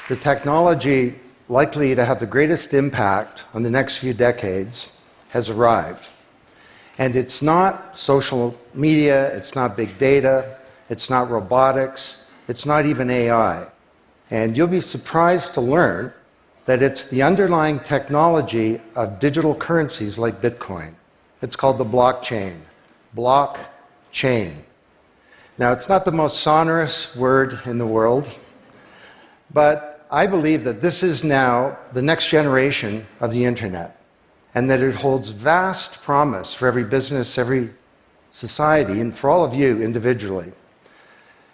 the technology likely to have the greatest impact on the next few decades has arrived. And it's not social media, it's not big data, it's not robotics, it's not even AI. And you'll be surprised to learn that it's the underlying technology of digital currencies like Bitcoin. It's called the blockchain. Blockchain. Now, it's not the most sonorous word in the world, but I believe that this is now the next generation of the internet, and that it holds vast promise for every business, every society, and for all of you individually.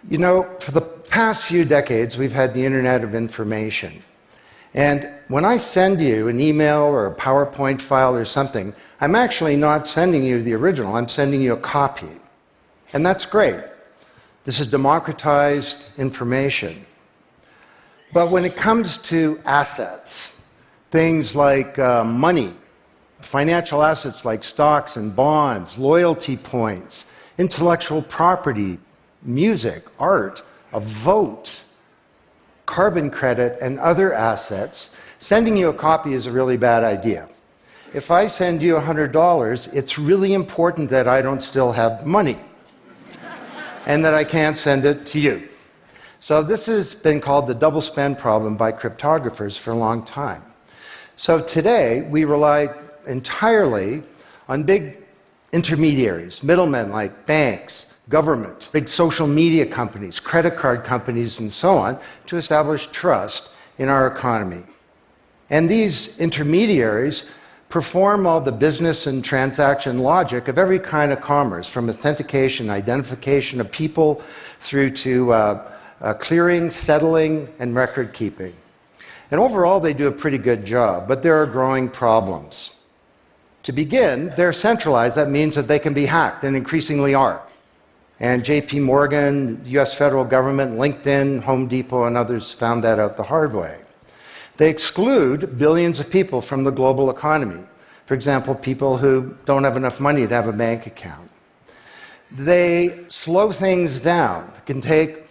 You know, for the past few decades, we've had the Internet of Information. And when I send you an email or a PowerPoint file or something, I'm actually not sending you the original, I'm sending you a copy. And that's great. This is democratized information. But when it comes to assets, things like money, financial assets like stocks and bonds, loyalty points, intellectual property, music, art, a vote, carbon credit, and other assets, sending you a copy is a really bad idea. If I send you $100, it's really important that I don't still have money and that I can't send it to you. So this has been called the double spend problem by cryptographers for a long time. So today, we rely entirely on big intermediaries, middlemen like banks, government, big social media companies, credit card companies, and so on, to establish trust in our economy. And these intermediaries perform all the business and transaction logic of every kind of commerce, from authentication, identification of people, through to clearing, settling, and record keeping. And overall, they do a pretty good job, but there are growing problems. To begin, they're centralized. That means that they can be hacked, and increasingly are. And JP Morgan, the US federal government, LinkedIn, Home Depot, and others found that out the hard way. They exclude billions of people from the global economy. For example, people who don't have enough money to have a bank account. They slow things down. It can take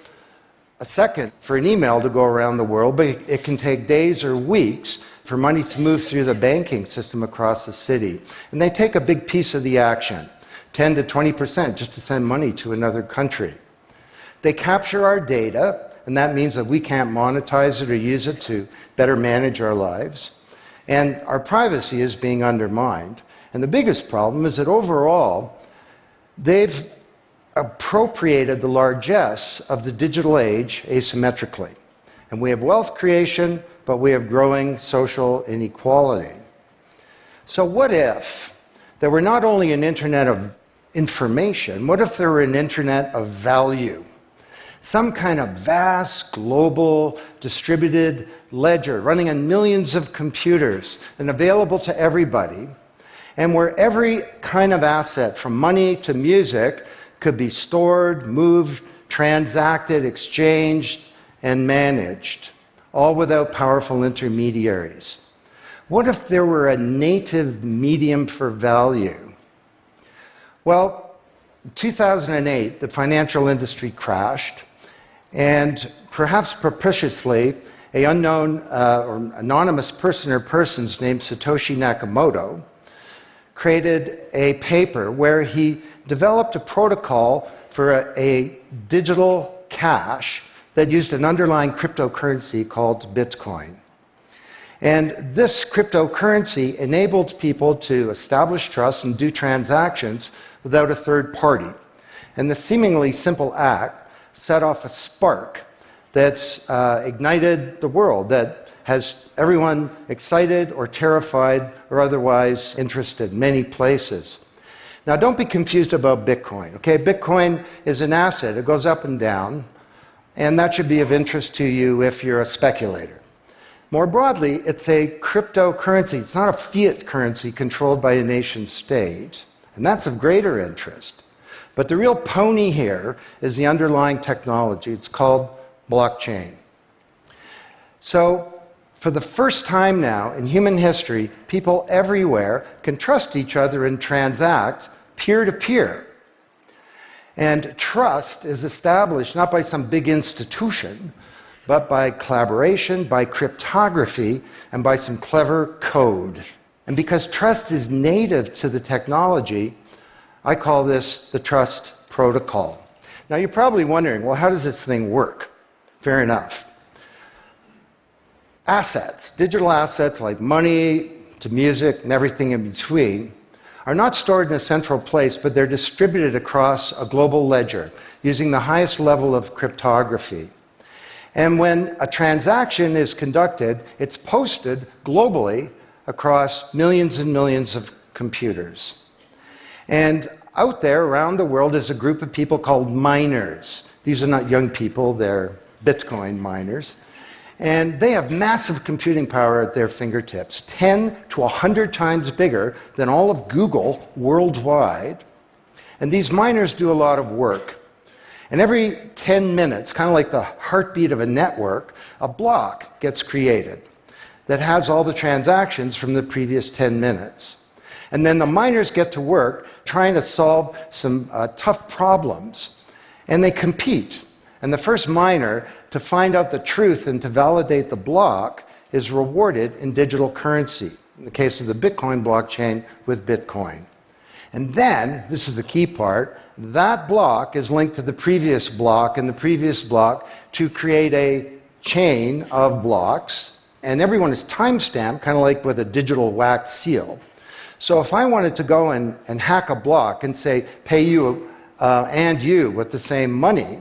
a second for an email to go around the world, but it can take days or weeks for money to move through the banking system across the city. And they take a big piece of the action, 10 to 20%, just to send money to another country. They capture our data, and that means that we can't monetize it or use it to better manage our lives. And our privacy is being undermined. And the biggest problem is that overall, they've appropriated the largesse of the digital age asymmetrically. And we have wealth creation, but we have growing social inequality. So what if there were not only an internet of information, what if there were an internet of value? Some kind of vast, global, distributed ledger running on millions of computers and available to everybody, and where every kind of asset, from money to music, could be stored, moved, transacted, exchanged, and managed, all without powerful intermediaries. What if there were a native medium for value? Well, in 2008, the financial industry crashed, and perhaps propitiously, an unknown or anonymous person or persons named Satoshi Nakamoto created a paper where he developed a protocol for a digital cash that used an underlying cryptocurrency called Bitcoin. And this cryptocurrency enabled people to establish trust and do transactions without a third party. And the seemingly simple act set off a spark that's ignited the world, that has everyone excited or terrified or otherwise interested in many places. Now, don't be confused about Bitcoin, okay? Bitcoin is an asset. It goes up and down, and that should be of interest to you if you're a speculator. More broadly, it's a cryptocurrency. It's not a fiat currency controlled by a nation state, and that's of greater interest. But the real pony here is the underlying technology. It's called blockchain. So, for the first time now in human history, people everywhere can trust each other and transact peer-to-peer. And trust is established not by some big institution, but by collaboration, by cryptography, and by some clever code. And because trust is native to the technology, I call this the trust protocol. Now you're probably wondering, well, how does this thing work? Fair enough. Assets, digital assets like money to music and everything in between, are not stored in a central place, but they're distributed across a global ledger using the highest level of cryptography. And when a transaction is conducted, it's posted globally across millions and millions of computers. And out there around the world is a group of people called miners. These are not young people, they're Bitcoin miners. And they have massive computing power at their fingertips, 10 to 100 times bigger than all of Google worldwide. And these miners do a lot of work. And every 10 minutes, kind of like the heartbeat of a network, a block gets created that has all the transactions from the previous 10 minutes. And then the miners get to work trying to solve some tough problems. And they compete. And the first miner to find out the truth and to validate the block is rewarded in digital currency, in the case of the Bitcoin blockchain with Bitcoin. And then, this is the key part, that block is linked to the previous block and the previous block to create a chain of blocks, and everyone is time-stamped, kind of like with a digital wax seal. So if I wanted to go and hack a block and say, pay you and you with the same money,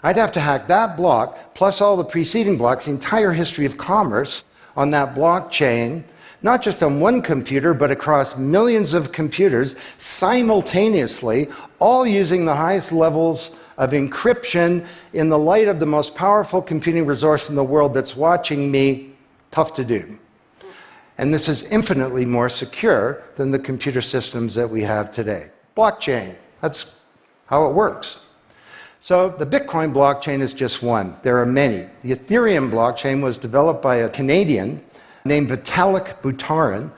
I'd have to hack that block, plus all the preceding blocks, the entire history of commerce on that blockchain, not just on one computer, but across millions of computers simultaneously, all using the highest levels of encryption in the light of the most powerful computing resource in the world that's watching me. Tough to do. And this is infinitely more secure than the computer systems that we have today. Blockchain, that's how it works. So the Bitcoin blockchain is just one. There are many. The Ethereum blockchain was developed by a Canadian named Vitalik Buterin.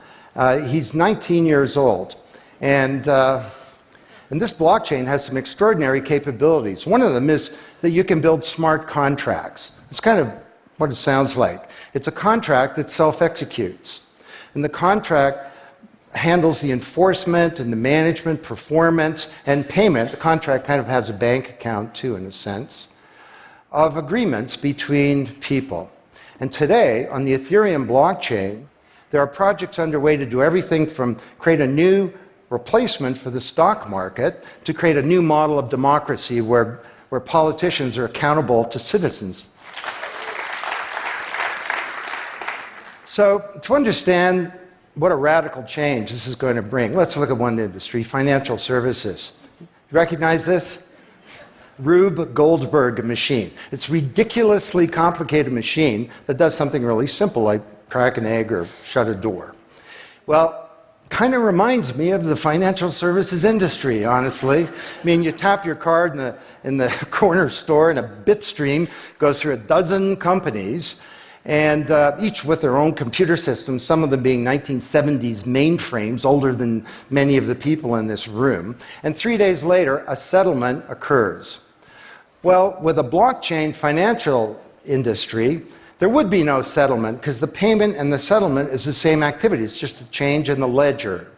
He's 19 years old. And this blockchain has some extraordinary capabilities. One of them is that you can build smart contracts. It's kind of what it sounds like. It's a contract that self-executes. And the contract handles the enforcement and the management, performance, and payment. The contract kind of has a bank account, too, in a sense, of agreements between people. And today, on the Ethereum blockchain, there are projects underway to do everything from create a new replacement for the stock market to create a new model of democracy where politicians are accountable to citizens. So, to understand what a radical change this is going to bring, let's look at one industry, financial services. You recognize this? Rube Goldberg machine. It's a ridiculously complicated machine that does something really simple, like crack an egg or shut a door. Well, kind of reminds me of the financial services industry, honestly. I mean, you tap your card in the corner store, and a bit stream goes through a dozen companies, and each with their own computer systems, some of them being 1970s mainframes, older than many of the people in this room. And 3 days later, a settlement occurs. Well, with a blockchain financial industry, there would be no settlement because the payment and the settlement is the same activity. It's just a change in the ledger.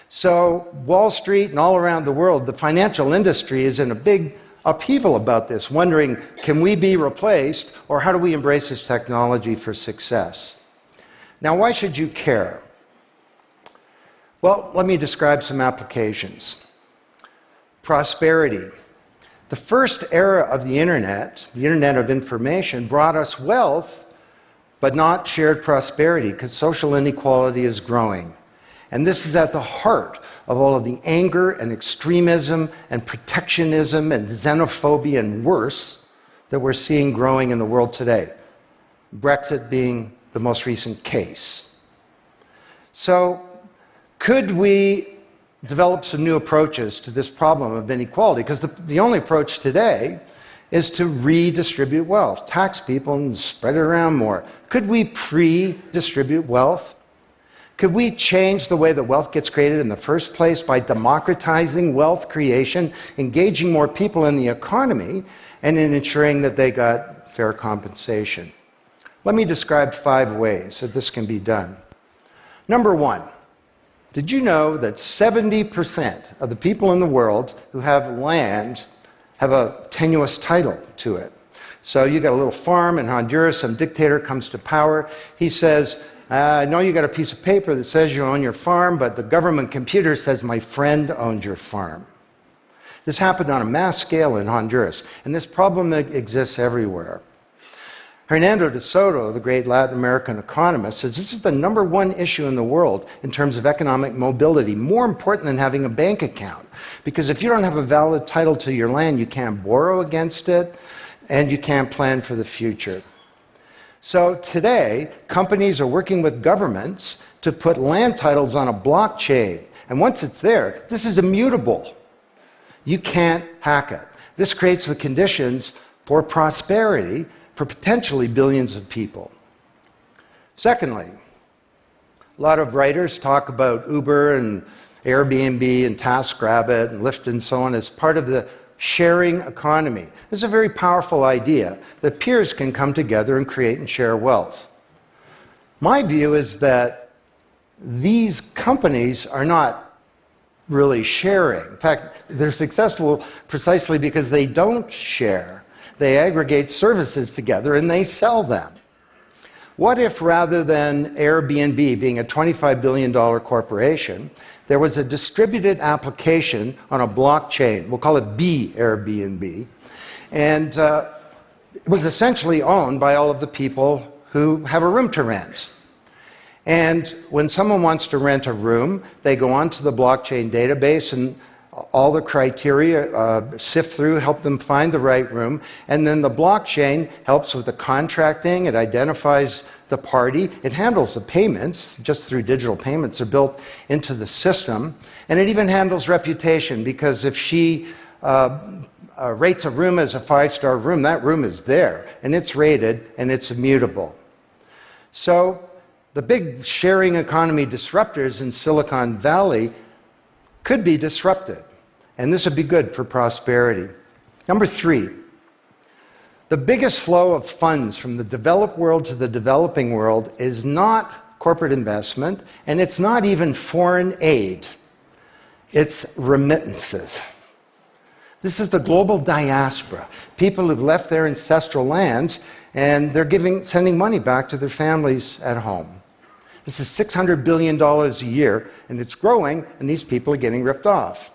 So Wall Street and all around the world, the financial industry is in a big upheaval about this, wondering, can we be replaced, or how do we embrace this technology for success? Now, why should you care? Well, let me describe some applications. Prosperity. The first era of the Internet of information, brought us wealth, but not shared prosperity, because social inequality is growing. And this is at the heart of all of the anger and extremism and protectionism and xenophobia and worse that we're seeing growing in the world today. Brexit being the most recent case. So, could we develop some new approaches to this problem of inequality? Because the only approach today is to redistribute wealth, tax people and spread it around more. Could we pre-distribute wealth? Could we change the way that wealth gets created in the first place by democratizing wealth creation, engaging more people in the economy, and in ensuring that they got fair compensation. Let me describe 5 ways that this can be done. Number 1, did you know that 70% of the people in the world who have land have a tenuous title to it? So you got a little farm in Honduras, some dictator comes to power. He says, I know you got a piece of paper that says you own your farm, but the government computer says my friend owns your farm. This happened on a mass scale in Honduras, and this problem exists everywhere. Hernando de Soto, the great Latin American economist, says this is the #1 issue in the world in terms of economic mobility, more important than having a bank account. Because if you don't have a valid title to your land, you can't borrow against it, and you can't plan for the future. So today, companies are working with governments to put land titles on a blockchain. And once it's there, this is immutable. You can't hack it. This creates the conditions for prosperity for potentially billions of people. Secondly, a lot of writers talk about Uber and Airbnb and TaskRabbit and Lyft and so on as part of the sharing economy. This is a very powerful idea that peers can come together and create and share wealth. My view is that these companies are not really sharing. In fact, they're successful precisely because they don't share. They aggregate services together and they sell them. What if rather than Airbnb being a $25 billion corporation, there was a distributed application on a blockchain, we'll call it Airbnb, and it was essentially owned by all of the people who have a room to rent. And when someone wants to rent a room, they go onto the blockchain database and all the criteria sift through, help them find the right room, and then the blockchain helps with the contracting, it identifies the party, it handles the payments, just through digital payments are built into the system, and it even handles reputation, because if she rates a room as a 5-star room, that room is there, and it's rated, and it's immutable. So the big sharing economy disruptors in Silicon Valley could be disrupted, and this would be good for prosperity. Number 3, the biggest flow of funds from the developed world to the developing world is not corporate investment, and it's not even foreign aid. It's remittances. This is the global diaspora, people who've left their ancestral lands, and they're sending money back to their families at home. This is $600 billion a year, and it's growing, and these people are getting ripped off.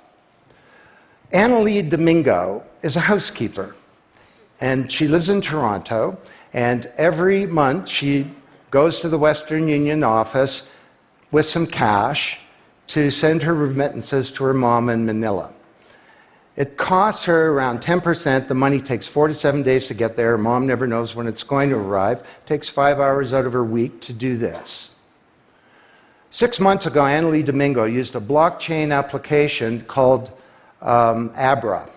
Annalie Domingo is a housekeeper, and she lives in Toronto, and every month she goes to the Western Union office with some cash to send her remittances to her mom in Manila. It costs her around 10%. The money takes 4 to 7 days to get there. Her mom never knows when it's going to arrive. It takes 5 hours out of her week to do this. 6 months ago, Annalie Domingo used a blockchain application called Abra.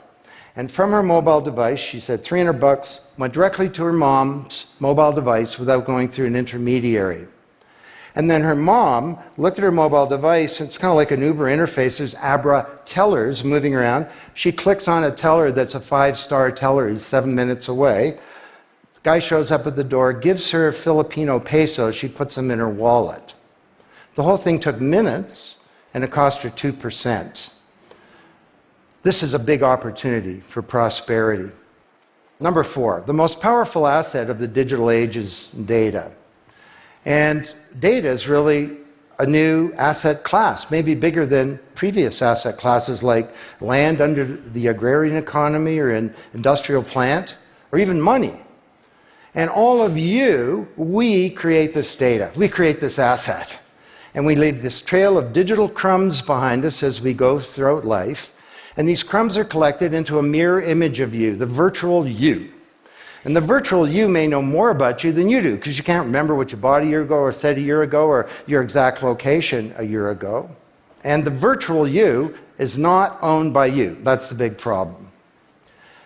And from her mobile device, she said $300 went directly to her mom's mobile device without going through an intermediary. And then her mom looked at her mobile device, and it's kind of like an Uber interface. There's Abra tellers moving around. She clicks on a teller that's a 5-star teller. He's 7 minutes away. The guy shows up at the door, gives her Filipino pesos. She puts them in her wallet. The whole thing took minutes, and it cost her 2%. This is a big opportunity for prosperity. Number 4, the most powerful asset of the digital age is data. And data is really a new asset class, maybe bigger than previous asset classes like land under the agrarian economy or an industrial plant, or even money. And all of you, we create this data. We create this asset. And we leave this trail of digital crumbs behind us as we go throughout life. And these crumbs are collected into a mirror image of you, the virtual you. And the virtual you may know more about you than you do, because you can't remember what you bought a year ago or said a year ago or your exact location a year ago. And the virtual you is not owned by you. That's the big problem.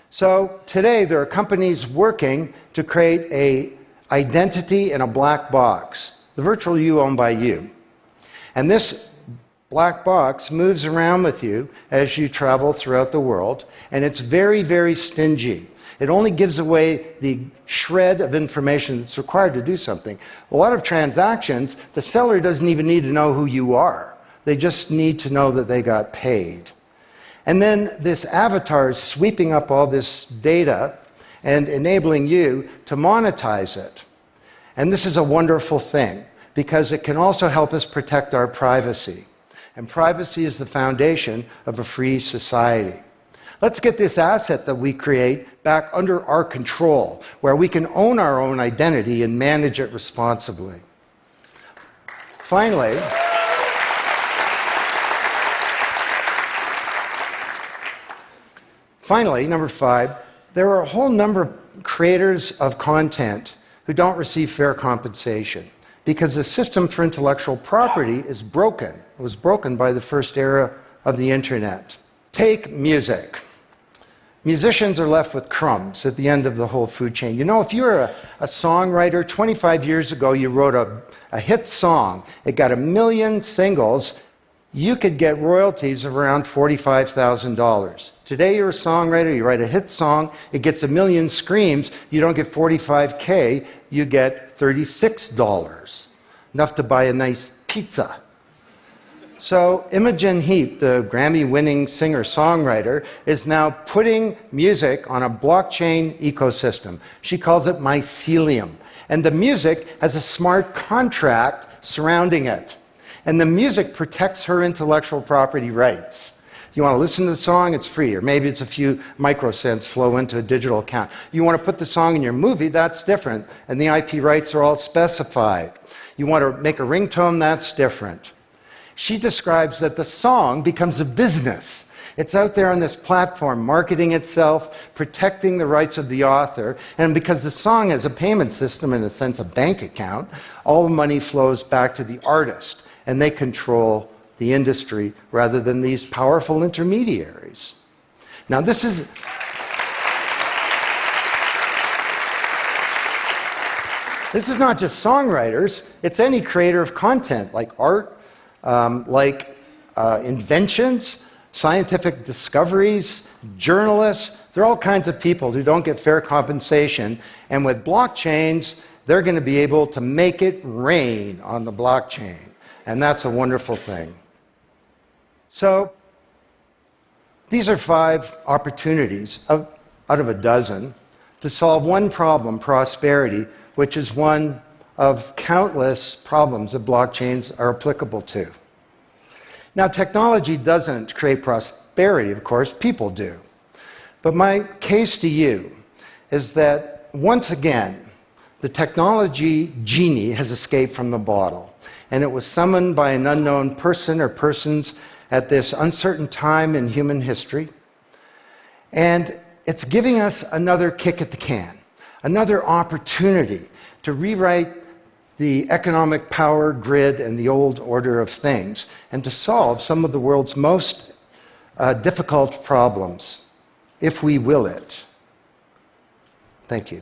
So today there are companies working to create an identity in a black box. The virtual you owned by you. And this black box moves around with you as you travel throughout the world, and it's very, very stingy. It only gives away the shred of information that's required to do something. A lot of transactions, the seller doesn't even need to know who you are. They just need to know that they got paid. And then this avatar is sweeping up all this data and enabling you to monetize it. And this is a wonderful thing, because it can also help us protect our privacy. And privacy is the foundation of a free society. Let's get this asset that we create back under our control, where we can own our own identity and manage it responsibly. Finally, number 5, there are a whole number of creators of content who don't receive fair compensation because the system for intellectual property is broken. It was broken by the first era of the internet. Take music. Musicians are left with crumbs at the end of the whole food chain. You know, if you're a songwriter, 25 years ago you wrote a hit song, it got 1 million singles, you could get royalties of around $45,000. Today you're a songwriter, you write a hit song, it gets 1 million streams, you don't get $45K, you get $36. Enough to buy a nice pizza. So Imogen Heap, the Grammy-winning singer-songwriter, is now putting music on a blockchain ecosystem. She calls it mycelium. And the music has a smart contract surrounding it. And the music protects her intellectual property rights. You want to listen to the song, it's free, or maybe it's a few microcents flow into a digital account. You want to put the song in your movie, that's different, and the IP rights are all specified. You want to make a ringtone, that's different. She describes that the song becomes a business. It's out there on this platform, marketing itself, protecting the rights of the author, and because the song has a payment system, in a sense a bank account, all the money flows back to the artist, and they control the industry rather than these powerful intermediaries. Now this is not just songwriters, it's any creator of content, like art, inventions, scientific discoveries, journalists. There are all kinds of people who don't get fair compensation, and with blockchains, they're going to be able to make it rain on the blockchain, and that's a wonderful thing. So these are 5 opportunities out of a dozen to solve one problem, prosperity, which is one of countless problems that blockchains are applicable to. Now, technology doesn't create prosperity, of course, people do. But my case to you is that, once again, the technology genie has escaped from the bottle, and it was summoned by an unknown person or persons at this uncertain time in human history, and it's giving us another kick at the can, another opportunity to rewrite the economic power grid and the old order of things, and to solve some of the world's most difficult problems, if we will it. Thank you.